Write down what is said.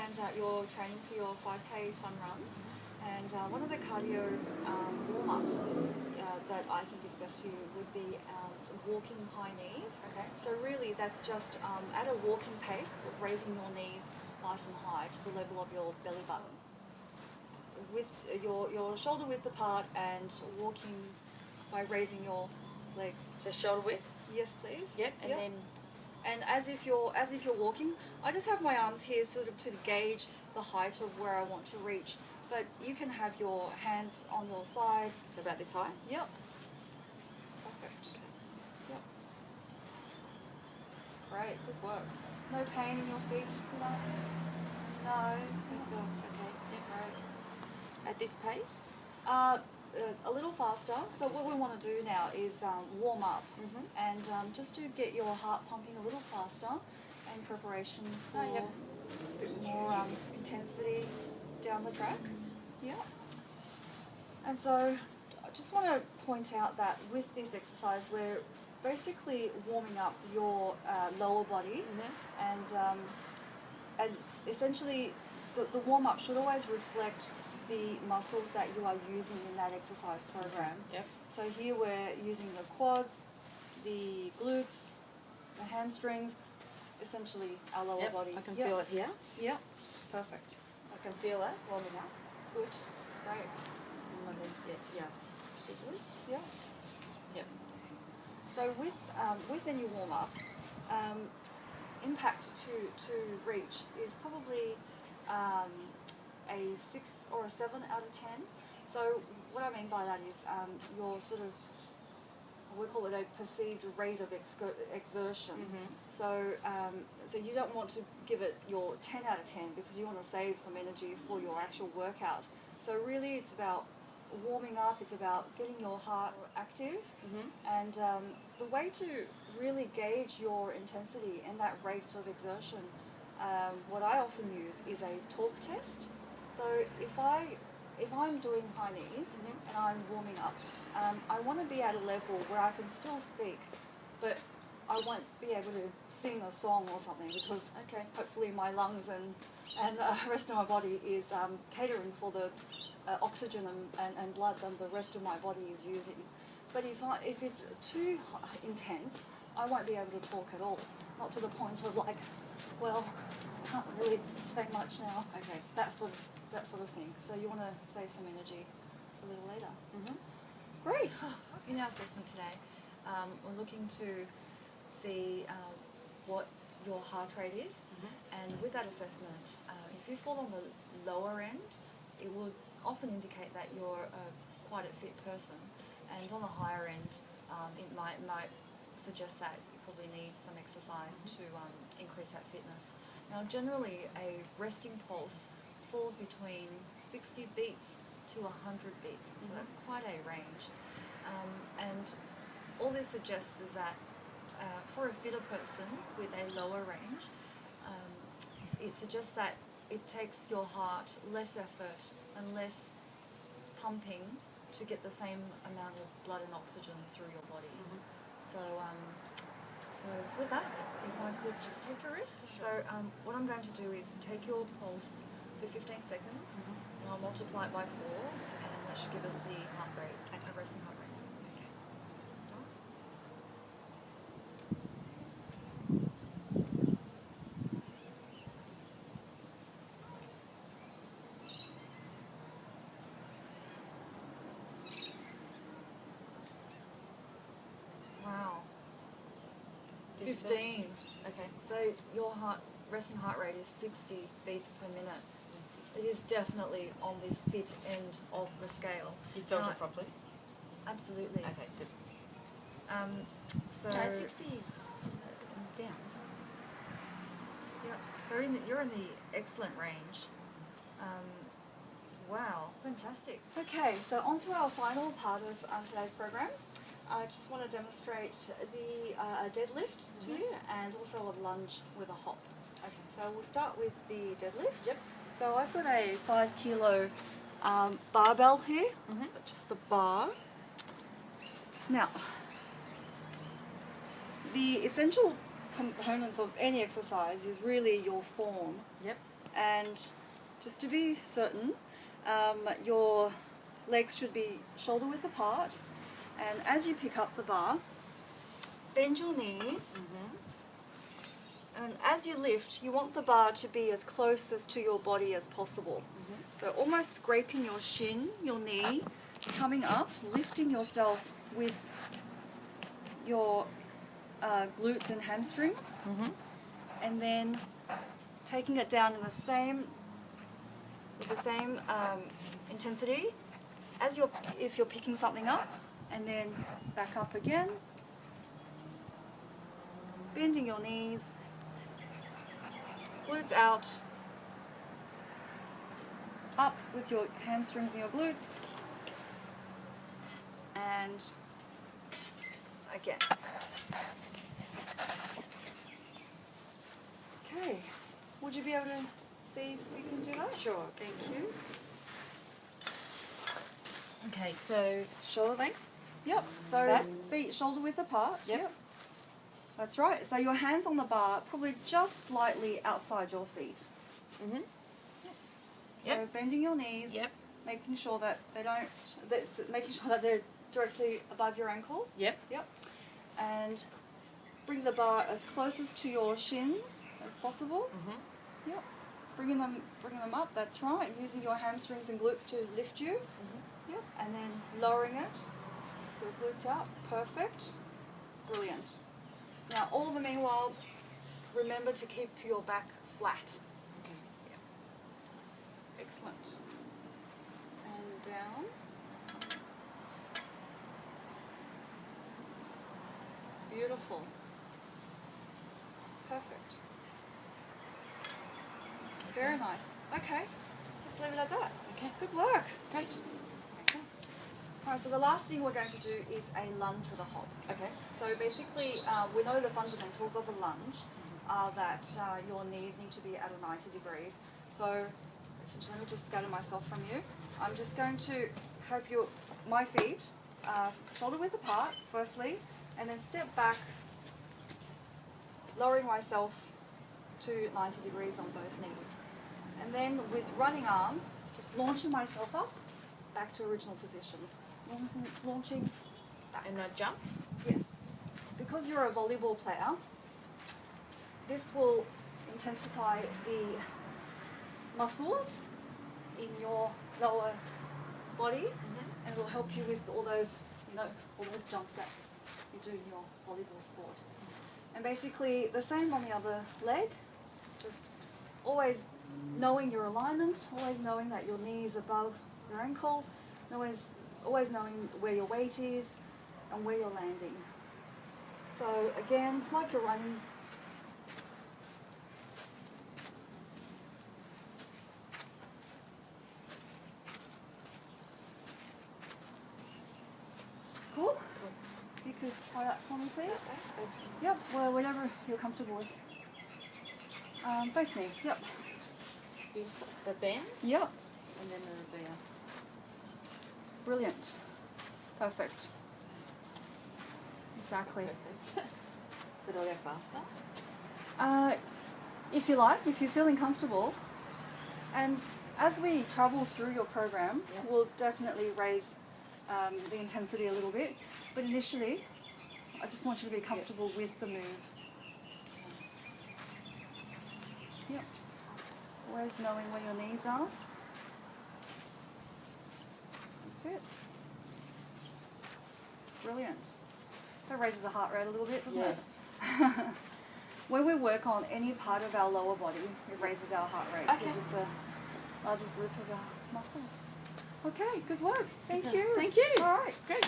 and you're training for your 5K fun run. And one of the cardio warm-ups that I think is best for you would be some walking high knees. Okay. So really that's just at a walking pace, raising your knees nice and high to the level of your belly button. With your shoulder width apart and walking by raising your legs. Just shoulder width? Yes, please. Yep, and then... And as if you're walking, I just have my arms here sort of to gauge the height of where I want to reach. But you can have your hands on your sides. So about this high? Yep. Perfect. Yep. Great, good work. No pain in your feet? No? No, it's okay. Yeah, Great. At this pace? A little faster. So what we want to do now is warm up and just to get your heart pumping a little faster in preparation for a bit more intensity down the track. Yeah. And so I just want to point out that with this exercise we're basically warming up your lower body and essentially the warm-up should always reflect the muscles that you are using in that exercise program. Yep. So here we're using the quads, the glutes, the hamstrings, essentially our lower body. I can feel it here. Yep. Perfect. I can feel it warming up. Good. Great. And my legs, yeah. Particularly. Yeah. Yep. So with any warm-ups, impact to reach is probably a 6 or a 7 out of 10. So what I mean by that is your sort of, we call it a perceived rate of exertion. So so you don't want to give it your 10 out of 10 because you want to save some energy for your actual workout. So really it's about warming up, it's about getting your heart active, and the way to really gauge your intensity and that rate of exertion, what I often use is a talk test. So if I'm doing high knees and I'm warming up, I want to be at a level where I can still speak, but I won't be able to sing a song or something because hopefully my lungs and the rest of my body is catering for the oxygen and blood that the rest of my body is using. But if it's too intense, I won't be able to talk at all. Not to the point of like, well, I can't really say much now. Okay, that sort of thing. So you want to save some energy a little later. Great. In our assessment today, we're looking to see what your heart rate is, and with that assessment, if you fall on the lower end, it will often indicate that you're quite a fit person, and on the higher end, it might suggest that you probably need some exercise to increase that fitness. Now, generally, a resting pulse falls between 60 beats to 100 beats, so that's quite a range. And all this suggests is that for a fitter person with a lower range, it suggests that it takes your heart less effort and less pumping to get the same amount of blood and oxygen through your body. So with that, if I could just take a rest. So what I'm going to do is take your pulse for 15 seconds, and I'll multiply it by 4, and that should give us the heart rate, a resting heart rate. Okay, so let's start. Wow. 15. Okay. So your resting heart rate is 60 beats per minute. It is definitely on the fit end of the scale. You felt it properly? Absolutely. Okay, good. So 60 is down. Yeah. So you're in the excellent range. Wow, fantastic. Okay, so on to our final part of today's program. I just want to demonstrate the deadlift to you, and also a lunge with a hop. Okay, so we'll start with the deadlift. Yep. So I've got a 5 kilo barbell here, just the bar. Now, the essential components of any exercise is really your form And just to be certain, your legs should be shoulder width apart. And as you pick up the bar, bend your knees. And as you lift, you want the bar to be as close as to your body as possible. So almost scraping your shin, your knee, coming up, lifting yourself with your glutes and hamstrings, and then taking it down in the same intensity as if you're picking something up, and then back up again, bending your knees, glutes out, up with your hamstrings and your glutes, and again. Okay, would you be able to see if we can do that? Sure. Thank you. Okay, so shoulder length. Yep, so Back. feet shoulder width apart. Yep. That's right. So your hands on the bar, probably just slightly outside your feet. So Yep. bending your knees, Yep. making sure that making sure that they're directly above your ankle. Yep. Yep. And bring the bar as closest to your shins as possible. Yep. Bringing them up. That's right. Using your hamstrings and glutes to lift you. Yep. And then lowering it. Your glutes out. Perfect. Brilliant. Now, all the meanwhile, remember to keep your back flat. Okay. Excellent. And down. Beautiful. Perfect. Very nice. Okay, just leave it at that. Okay. Good work. Great. Okay. Alright, so the last thing we're going to do is a lunge with a hop. Okay. So basically, we know the fundamentals of a lunge are that your knees need to be at a 90 degrees. So essentially, let me just scatter myself from you. I'm just going to have my feet shoulder width apart, firstly, and then step back, lowering myself to 90 degrees on both knees. And then with running arms, just launching myself up, back to original position. Launching back. And I jump. Yes. Because you're a volleyball player, this will intensify the muscles in your lower body, and it will help you with all those jumps that you do in your volleyball sport. And basically the same on the other leg, just always knowing your alignment, always knowing that your knee is above your ankle, always knowing where your weight is and where you're landing. So again, like you're running. Cool? You could try that for me, please. Yep, well, whatever you're comfortable with. Face me, yep. The bend. Yep. And then the reveal. Brilliant. Perfect. Exactly. Perfect. So do I go faster? If you like, if you're feeling comfortable. And as we travel through your program, we'll definitely raise the intensity a little bit. But initially, I just want you to be comfortable with the move. Yep. Always knowing where your knees are. That's it. Brilliant. That raises the heart rate a little bit, doesn't it? When we work on any part of our lower body, it raises our heart rate because it's a largest group of our muscles. Okay, good work. Thank you. Thank you. All right. Great.